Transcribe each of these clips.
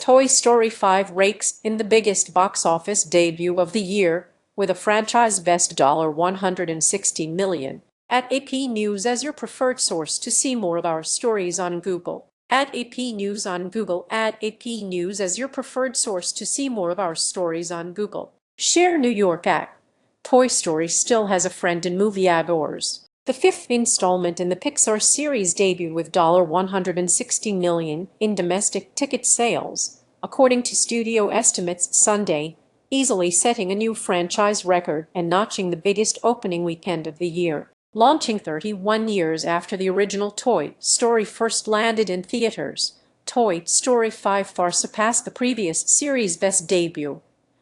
Toy Story 5 rakes in the biggest box office debut of the year, with a franchise best $160 million. Add AP News as your preferred source to see more of our stories on Google. Add AP News on Google. Add AP News as your preferred source to see more of our stories on Google. Share New York at Toy Story still has a friend in moviegoers. The fifth installment in the Pixar series debuted with $160 million in domestic ticket sales, according to studio estimates Sunday, easily setting a new franchise record and notching the biggest opening weekend of the year. Launching 31 years after the original Toy Story first landed in theaters, Toy Story 5 far surpassed the previous series' best debut,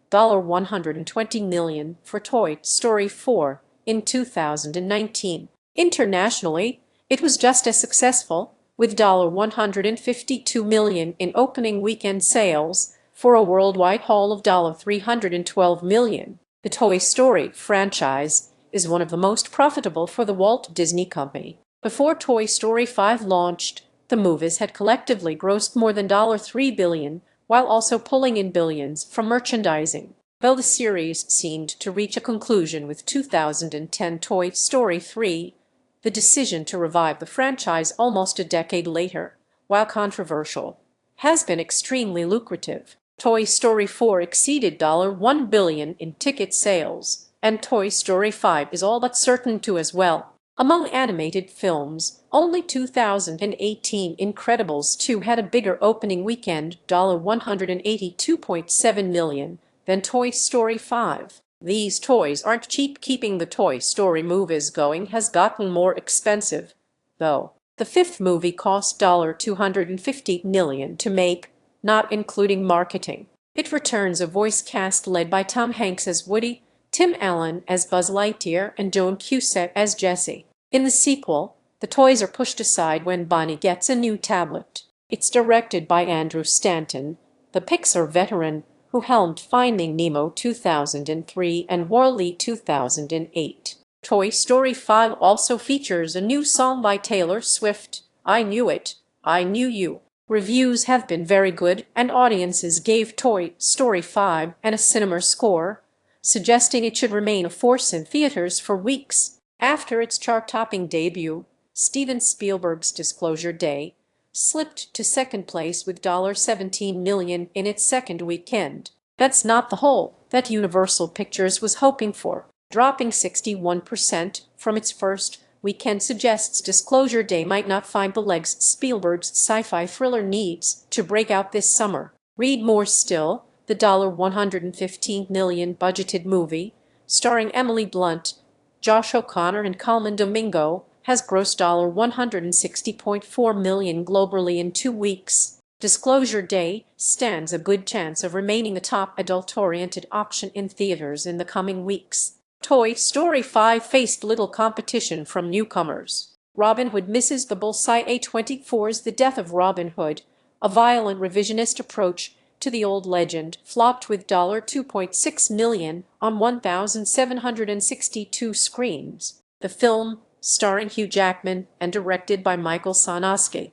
$120 million, for Toy Story 4 in 2019. Internationally, it was just as successful, with $152 million in opening weekend sales for a worldwide haul of $312 million. The Toy Story franchise is one of the most profitable for the Walt Disney Company. Before Toy Story 5 launched, the movies had collectively grossed more than $3 billion, while also pulling in billions from merchandising. Though the series seemed to reach a conclusion with 2010 Toy Story 3, the decision to revive the franchise almost a decade later, while controversial, has been extremely lucrative. Toy Story 4 exceeded $1 billion in ticket sales, and Toy Story 5 is all but certain to as well. Among animated films, only 2018 Incredibles 2 had a bigger opening weekend, $182.7 million, than Toy Story 5. These toys aren't cheap. Keeping the Toy Story movies going has gotten more expensive, though. The fifth movie cost $250 million to make, not including marketing. It returns a voice cast led by Tom Hanks as Woody, Tim Allen as Buzz Lightyear, and Joan Cusack as Jessie. In the sequel, the toys are pushed aside when Bonnie gets a new tablet. It's directed by Andrew Stanton, the Pixar veteran who helmed Finding Nemo 2003 and Wall-E 2008. Toy Story 5 also features a new song by Taylor Swift, I Knew It, I Knew You. Reviews have been very good, and audiences gave Toy Story 5 a cinema score, suggesting it should remain a force in theaters for weeks. After its chart-topping debut, Steven Spielberg's Disclosure Day slipped to second place with $17 million in its second weekend. That's not the haul that Universal Pictures was hoping for. Dropping 61% from its first weekend suggests Disclosure Day might not find the legs Spielberg's sci-fi thriller needs to break out this summer. Read more still. The $115 million budgeted movie, starring Emily Blunt, Josh O'Connor, and Colman Domingo, has grossed $160.4 million globally in 2 weeks. Disclosure Day stands a good chance of remaining a top adult-oriented option in theaters in the coming weeks. Toy Story 5 faced little competition from newcomers. Robin Hood misses the bullseye. A24's The Death of Robin Hood, a violent revisionist approach to the old legend, flopped with $2.6 million on 1,762 screens. The film, starring Hugh Jackman and directed by Michael Sarnoski,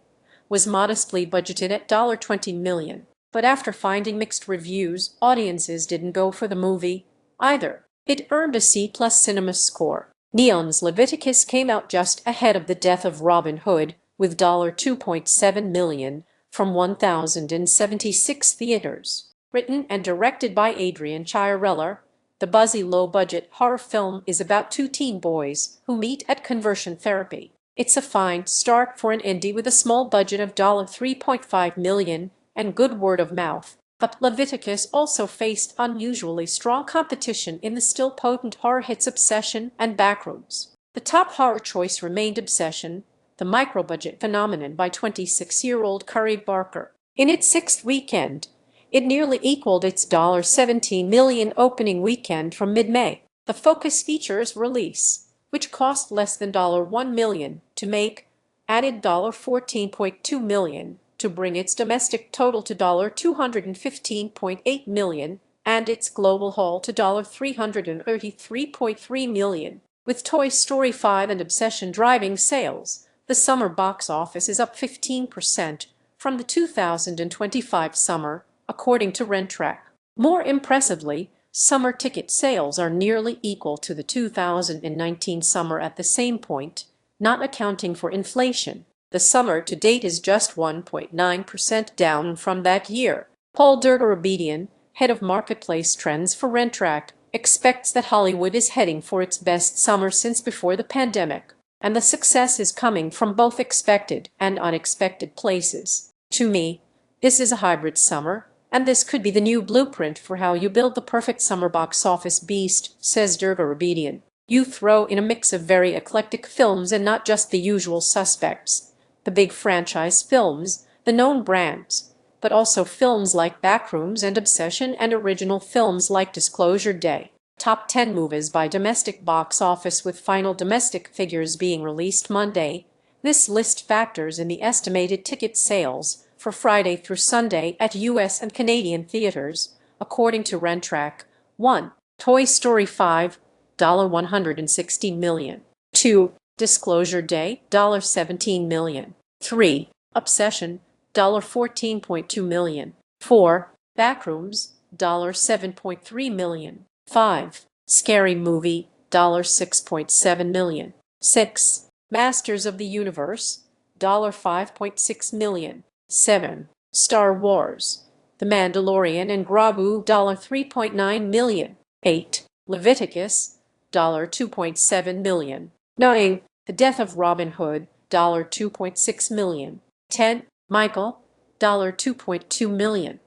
was modestly budgeted at $20 million. But after finding mixed reviews, audiences didn't go for the movie either. It earned a C+ cinema score. Neon's Leviticus came out just ahead of The Death of Robin Hood, with $2.7 million from 1,076 theaters. Written and directed by Adrian Chiarella, the buzzy low-budget horror film is about 2 teen boys who meet at conversion therapy. It's a fine start for an indie with a small budget of $3.5 million and good word of mouth. But Leviticus also faced unusually strong competition in the still potent horror hits Obsession and Backrooms. The top horror choice remained Obsession, the micro-budget phenomenon by 26-year-old Curry Barker. In its 6th weekend, it nearly equaled its $17 million opening weekend from mid-May. The Focus Features release, which cost less than $1 million to make, added $14.2 million to bring its domestic total to $215.8 million and its global haul to $333.3 million. With Toy Story 5 and Obsession driving sales, the summer box office is up 15% from the 2025 summer, according to RentTrack. More impressively, summer ticket sales are nearly equal to the 2019 summer at the same point, not accounting for inflation. The summer to date is just 1.9% down from that year. Paul Dergarabedian, head of marketplace trends for RentTrack, expects that Hollywood is heading for its best summer since before the pandemic, and the success is coming from both expected and unexpected places. To me, this is a hybrid summer, and this could be the new blueprint for how you build the perfect summer box office beast, says Dergarabedian. You throw in a mix of very eclectic films and not just the usual suspects, the big franchise films, the known brands, but also films like Backrooms and Obsession and original films like Disclosure Day. Top 10 movies by domestic box office with final domestic figures being released Monday. This list factors in the estimated ticket sales for Friday through Sunday at U.S. and Canadian theaters, according to RentTrack. 1. Toy Story 5, $116 million. 2. Disclosure Day, $17 million. 3. Obsession, $14.2 million. 4. Backrooms, $7.3 million. 5. Scary Movie, $6.7 million. 6. Masters of the Universe, $5.6 million. 7. Star Wars, The Mandalorian and Grogu, $3.9 million. 8. Leviticus, $2.7 million. 9. The Death of Robin Hood, $2.6 million. 10. Michael, $2.2 million.